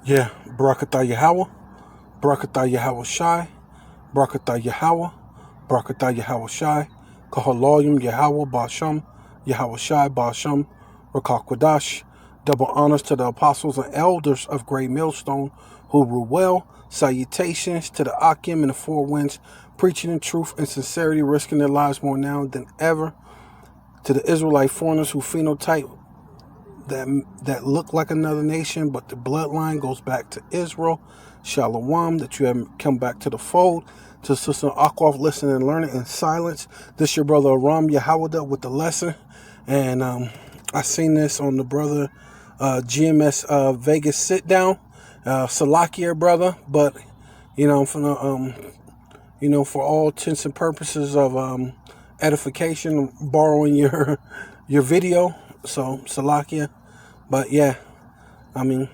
Yeah, Barakatah Yahweh, Barakatah Yahweh Shai, Barakatah Yahweh, Barakatah Yahweh Shai, Kahaloyim Yahweh Basham, Yahweh Shai Basham, Rakakwadash. Double honors to the apostles and elders of Great Millstone who rule well. Salutations to the Akim and the Four Winds, preaching in truth and sincerity, risking their lives more now than ever. To the Israelite foreigners who phenotype that look like another nation, but the bloodline goes back to Israel. Shalom, that you have come back to the fold. To Sister Akwaf, listening and learning in silence. This your brother Aram Yahawada with the lesson. And I seen this on the brother GMS Vegas sit down. Salakia brother, but for all intents and purposes of edification, borrowing your video. So Salakia. But yeah, I mean,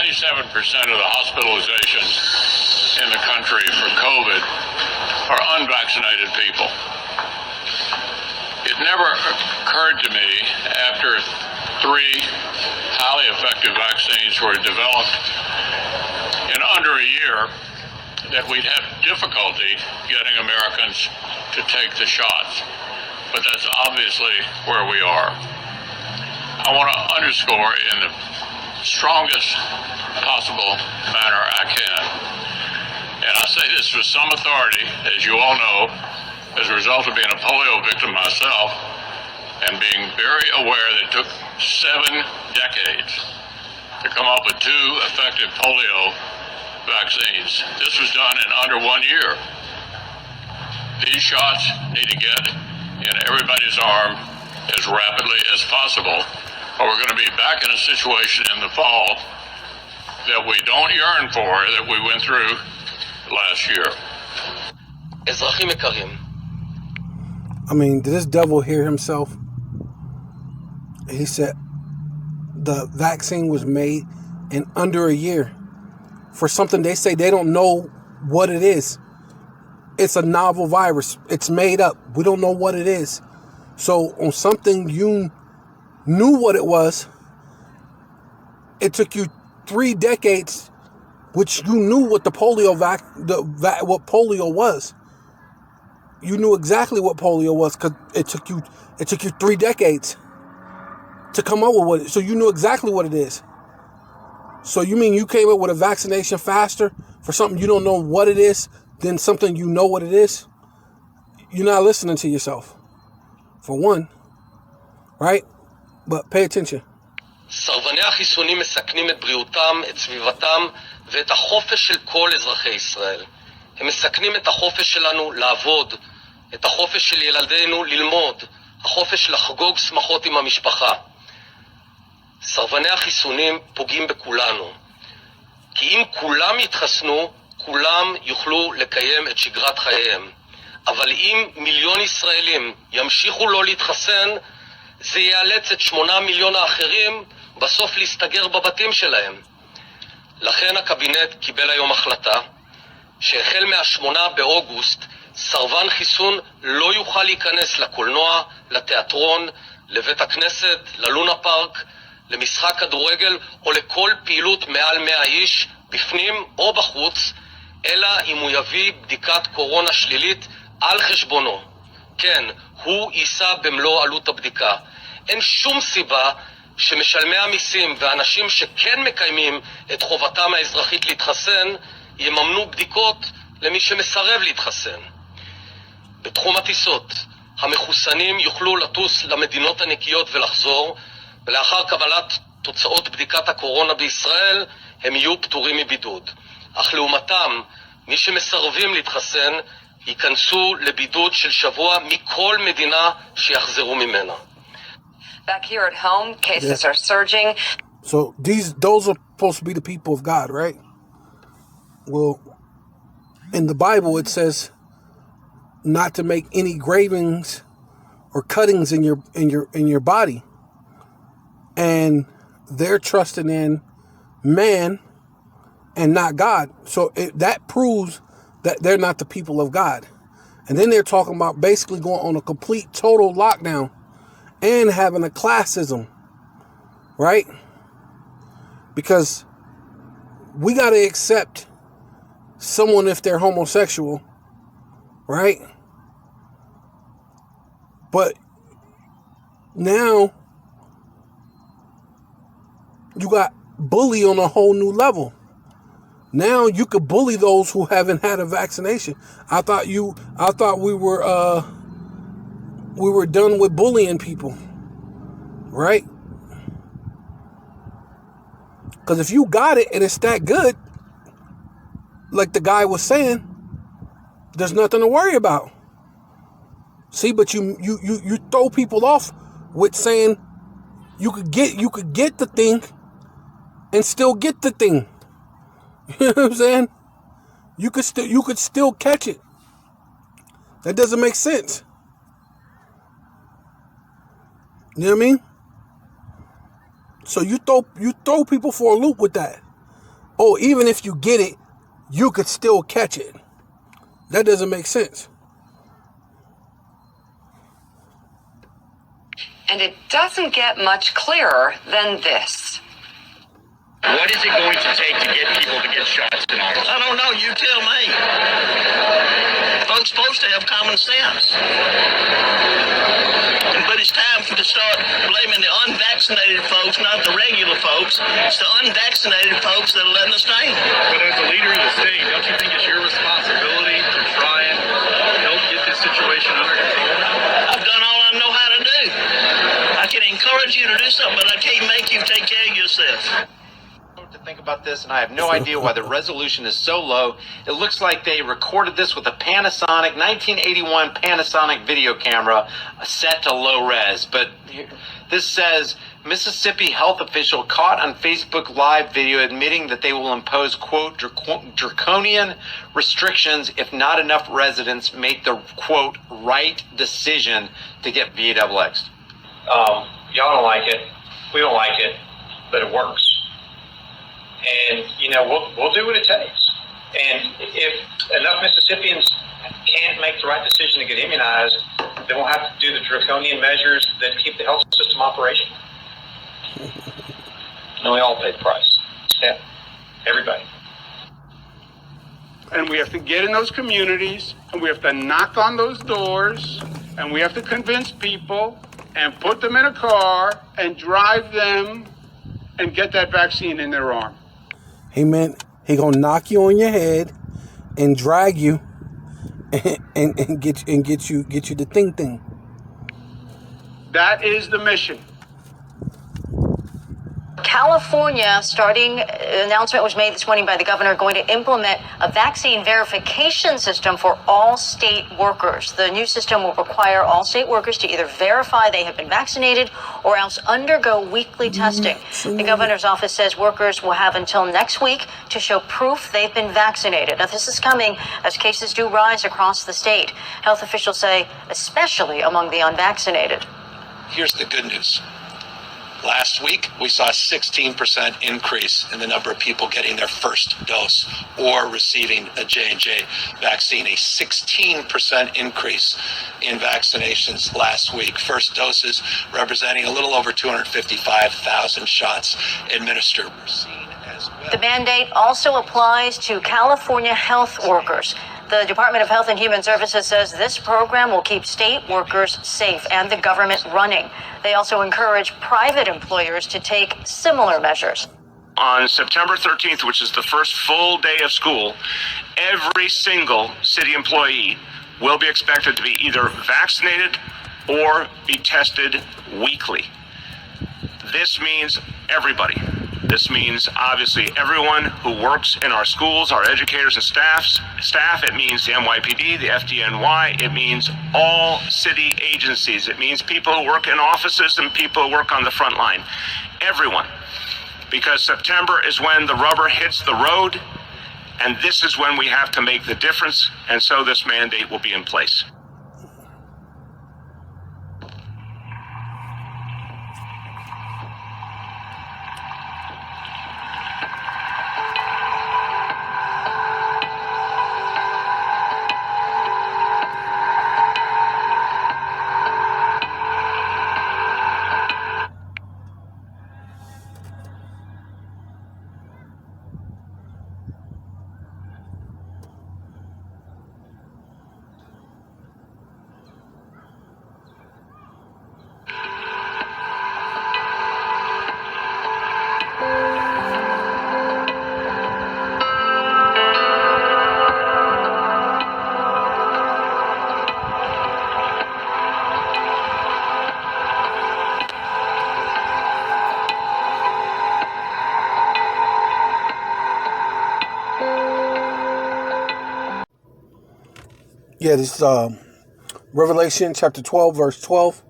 97% of the hospitalizations in the country for COVID are unvaccinated people. It never occurred to me after 3 highly effective vaccines were developed in under a year that we'd have difficulty getting Americans to take the shots. But that's obviously where we are. I want to underscore in the strongest possible manner I can. And I say this with some authority, as you all know, as a result of being a polio victim myself and being very aware that it took 7 decades to come up with 2 effective polio vaccines. This was done in under 1 year. These shots need to get in everybody's arm as rapidly as possible, or we're going to be back in a situation in the fall that we don't yearn for, that we went through last year. I mean, did this devil hear himself? He said the vaccine was made in under a year for something they say they don't know what it is. It's a novel virus. It's made up. We don't know what it is. So on something you knew what it was, it took you 3 decades, which you knew what the polio what polio was. You knew exactly what polio was because it took you 3 decades to come up with what it. So you knew exactly what it is. So you mean you came up with a vaccination faster for something you don't know what it is than something you know what it is? You're not listening to yourself, for one, right? But pay attention. סרבני החיסונים מסכנים את בריאותם, את סביבתם ואת החופש של כל אזרחי ישראל. הם מסכנים את החופש שלנו לעבוד, את החופש של ילדינו ללמוד, החופש לחגוג שמחות עם המשפחה. סרבני החיסונים פוגעים בכולנו. כי אם כולם יתחסנו, כולם יוכלו לקיים את שגרת חייהם. אבל אם מיליון ישראלים ימשיכו לא להתחסן, זה יאלץ את 8 מיליון האחרים בסוף להסתגר בבתים שלהם. לכן הקבינט קיבל היום החלטה שהחל מה-8 באוגוסט סרבן חיסון לא יוכל להיכנס לקולנוע, לתיאטרון, לבית הכנסת, ללונה פארק, למשחק כדורגל או לכל פעילות מעל 100 איש בפנים או בחוץ, אלא אם הוא יביא בדיקת קורונה שלילית על חשבונו. כן, הוא יישא במלוא עלות הבדיקה. אין שום סיבה שמשלמי המיסים ואנשים שכן מקיימים את חובתם האזרחית להתחסן יממנו בדיקות למי שמסרב להתחסן. בתחום הטיסות, המחוסנים יוכלו לטוס למדינות הנקיות ולחזור, ולאחר קבלת תוצאות בדיקת הקורונה בישראל הם יהיו פטורים מבידוד. אך לעומתם, מי שמסרבים להתחסן ייכנסו לבידוד של שבוע מכל מדינה שיחזרו ממנה. Back here at home, cases are surging. So those are supposed to be the people of God, right? Well, in the Bible it says not to make any gravings or cuttings in your body. And they're trusting in man and not God. So that proves that they're not the people of God. And then they're talking about basically going on a complete total lockdown and having a classism, right? Because we got to accept someone if they're homosexual, right? But now you got bully on a whole new level. Now you could bully those who haven't had a vaccination. I thought we were done with bullying people, right? Because if you got it and it's that good, like the guy was saying, there's nothing to worry about. See, but you throw people off with saying you could get the thing and still get the thing. You know what I'm saying? You could still catch it. That doesn't make sense. You know what I mean? So you throw people for a loop with that. Oh, even if you get it, you could still catch it. That doesn't make sense. And it doesn't get much clearer than this. What is it going to take to get people to get shots tonight? I don't know. You tell me. Folks supposed to have common sense. But it's time to start blaming the unvaccinated folks, not the regular folks. It's the unvaccinated folks that are letting us down. But as a leader of the state, don't you think it's your responsibility to try and help get this situation under control? I've done all I know how to do. I can encourage you to do something, but I can't make you take care of yourself. To think about this, and I have no idea why the resolution is so low. It looks like they recorded this with a Panasonic 1981 Panasonic video camera set to low res. But this says Mississippi health official caught on Facebook Live video admitting that they will impose, quote, draconian restrictions if not enough residents make the, quote, right decision to get VAXxed. Y'all don't like it. We don't like it, but it works. And, we'll do what it takes. And if enough Mississippians can't make the right decision to get immunized, then we'll have to do the draconian measures that keep the health system operational. And we all pay the price. Yeah. Everybody. And we have to get in those communities, and we have to knock on those doors, and we have to convince people and put them in a car and drive them and get that vaccine in their arm. He gonna knock you on your head and drag you and get you the thing. That is the mission. California, announcement was made this morning by the governor, going to implement a vaccine verification system for all state workers. The new system will require all state workers to either verify they have been vaccinated or else undergo weekly testing. The governor's office says workers will have until next week to show proof they've been vaccinated. Now, this is coming as cases do rise across the state. Health officials say, especially among the unvaccinated. Here's the good news. Last week, we saw a 16% increase in the number of people getting their first dose or receiving a J&J vaccine, a 16% increase in vaccinations last week. First doses representing a little over 255,000 shots administered. We're seeing as well. The mandate also applies to California health workers. The Department of Health and Human Services says this program will keep state workers safe and the government running. They also encourage private employers to take similar measures. On September 13th, which is the first full day of school, every single city employee will be expected to be either vaccinated or be tested weekly. This means everybody. This means, obviously, everyone who works in our schools, our educators and staff. It means the NYPD, the FDNY. It means all city agencies. It means people who work in offices and people who work on the front line. Everyone. because September is when the rubber hits the road, and this is when we have to make the difference, and so this mandate will be in place. Yeah, this Revelation chapter 12, verse 12.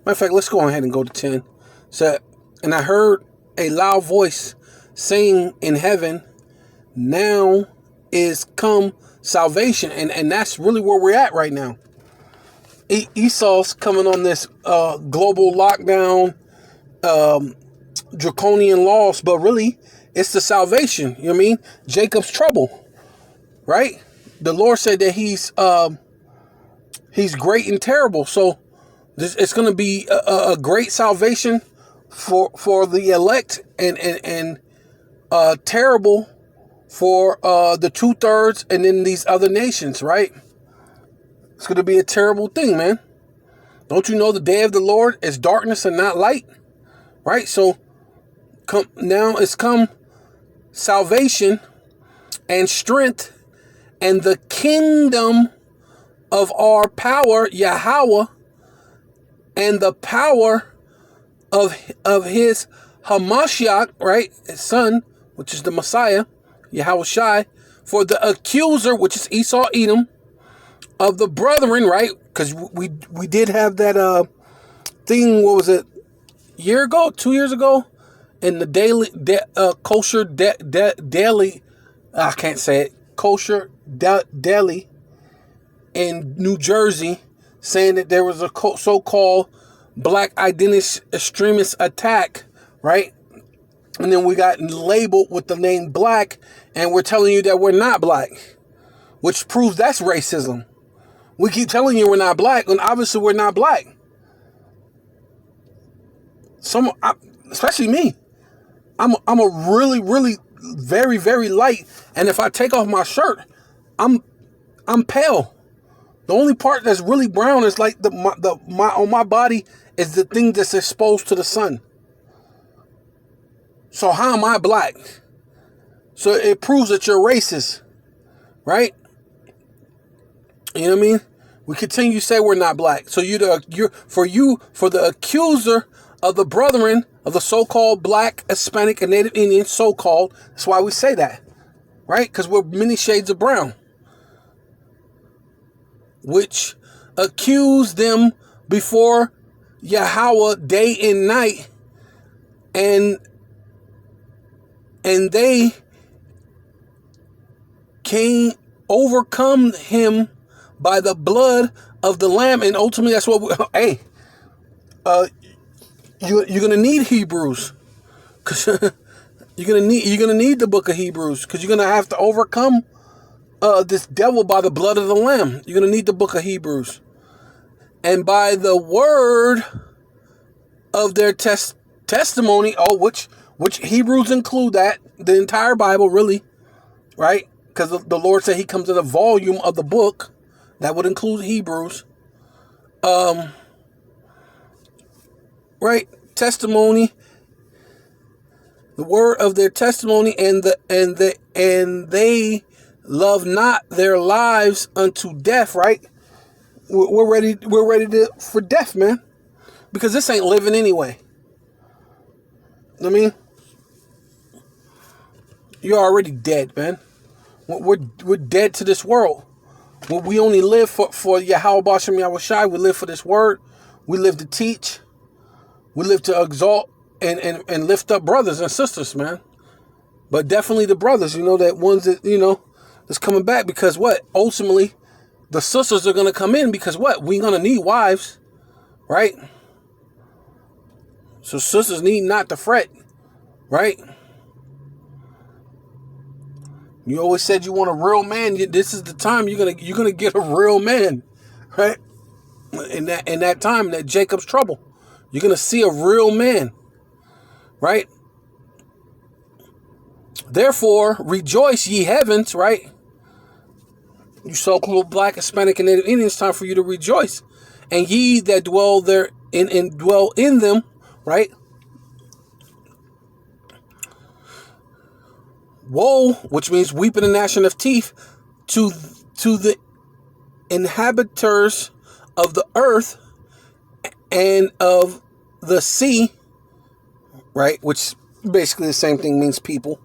Matter of fact, let's go ahead and go to 10. So, and I heard a loud voice saying in heaven, now is come salvation. And that's really where we're at right now. Esau's coming on this global lockdown, draconian laws, but really it's the salvation. You know what I mean? Jacob's trouble, right? The Lord said that he's great and terrible. So it's going to be a great salvation for the elect and terrible for the 2/3 and then these other nations, right? It's going to be a terrible thing, man. Don't you know the day of the Lord is darkness and not light? Right? So now it's come salvation and strength and the kingdom of our power, Yahweh, and the power of his Hamashiach, right, his son, which is the Messiah, Yahweh Shai, for the accuser, which is Esau Edom, of the brethren, right? Because we did have that thing, what was it, year ago, 2 years ago, in the daily kosher daily, I can't say it, kosher deli in New Jersey, saying that there was a so-called black identity extremist attack, right? And then we got labeled with the name black, and we're telling you that we're not black, which proves that's racism. We keep telling you we're not black, and obviously we're not black. Especially me, I'm a really, really very, very light, and if I take off my shirt, I'm pale. The only part that's really brown is like on my body is the thing that's exposed to the sun. So how am I black? So it proves that you're racist, right? You know what I mean? We continue to say we're not black. So for the accuser of the brethren of the so-called black, Hispanic, and Native Indian, so-called. That's why we say that, right? Because we're many shades of brown, which accuse them before Yahweh day and night, and they can overcome him by the blood of the Lamb. And ultimately, that's what you're gonna need Hebrews, because you're gonna need the book of Hebrews, because you're gonna have to overcome this devil by the blood of the Lamb. You're gonna need the book of Hebrews, and by the word of their testimony. Which Hebrews include that, the entire Bible, really, right? Because the Lord said He comes in a volume of the book that would include Hebrews. Right? Testimony, the word of their testimony, and they love not their lives unto death. Right? We're ready for death, man, because this ain't living anyway. I mean, you're already dead, man. We're dead to this world. We only live for Yahweh Bashem Yahweh Shai. We live for this word. We live to teach. We live to exalt and lift up brothers and sisters, man. But definitely the brothers, that ones that, that's coming back, because what? Ultimately, the sisters are going to come in, because what? We're going to need wives, right? So sisters need not to fret, right? You always said you want a real man. This is the time you're gonna get a real man, right? In that time, that Jacob's trouble, you're gonna see a real man, right? Therefore, rejoice, ye heavens, right? You so-called Black, Hispanic, and Native Indians, time for you to rejoice, and ye that dwell there and dwell in them, right? Woe, which means weeping and gnashing of teeth, to the inhabitants of the earth and of the sea, right? Which basically the same thing, means people.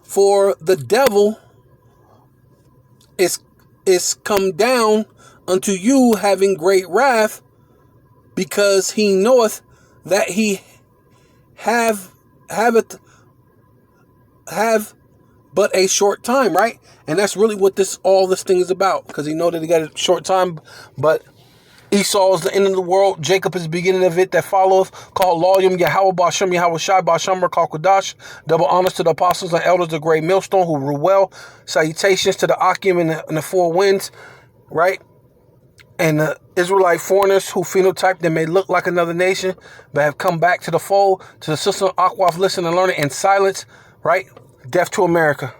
For the devil is come down unto you, having great wrath, because he knoweth that he have but a short time, right? And that's really what all this thing is about, because he know that he got a short time. But Esau is the end of the world. Jacob is the beginning of it that followeth. Called Loyum, Yahweh, Bashem, Yahweh Shai, Bashem, called Kodash. Double honors to the apostles and elders of the great millstone who rule well. Salutations to the Akim and the four winds, right? And the Israelite foreigners who phenotype that may look like another nation, but have come back to the fold. To the system of Aquaf, listen and learn it in silence, right? Death to America.